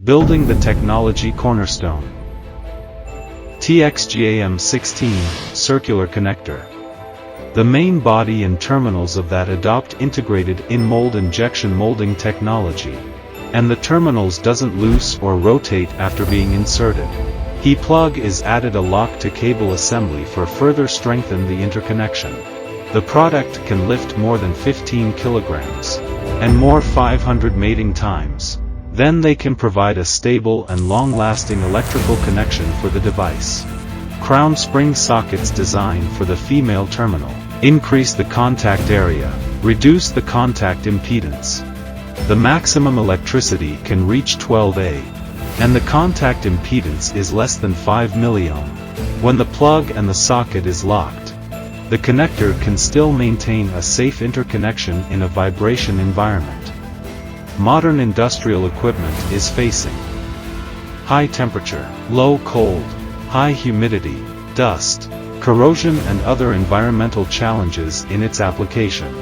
Building the technology cornerstone. TXGA M16 circular connector. The main body and terminals of that adopt integrated in-mold injection molding technology, and the terminals doesn't loose or rotate after being inserted. He plug is added a lock to cable assembly for further strengthen the interconnection. The product can lift more than 15 kilograms, and more 500 mating times. Then they can provide a stable and long-lasting electrical connection for the device. Crown spring sockets designed for the female terminal. Increase the contact area, reduce the contact impedance. The maximum electricity can reach 12A, and the contact impedance is less than 5 milliohm. When the plug and the socket is locked, the connector can still maintain a safe interconnection in a vibration environment. Modern industrial equipment is facing high temperature, low cold, high humidity, dust, corrosion and other environmental challenges in its application.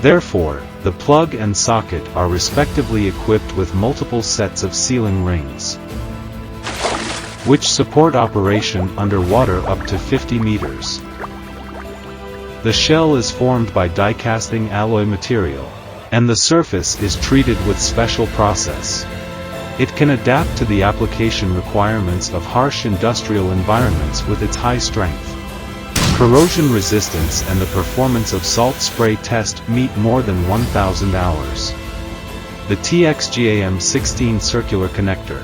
Therefore, the plug and socket are respectively equipped with multiple sets of sealing rings, which support operation underwater up to 50 meters. The shell is formed by die-casting alloy material, and the surface is treated with special process. It can adapt to the application requirements of harsh industrial environments with its high strength, corrosion resistance and the performance of salt spray test meet more than 1,000 hours. The TXGA M16 circular connector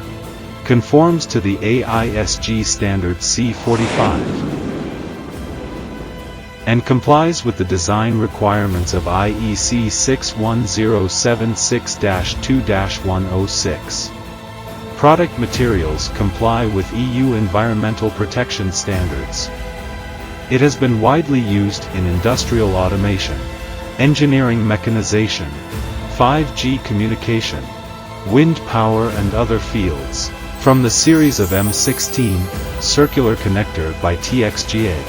conforms to the AISG standard C45 and complies with the design requirements of IEC 61076-2-106. Product materials comply with EU environmental protection standards. It has been widely used in industrial automation, engineering mechanization, 5G communication, wind power and other fields. From the series of M16 circular connector by TXGA.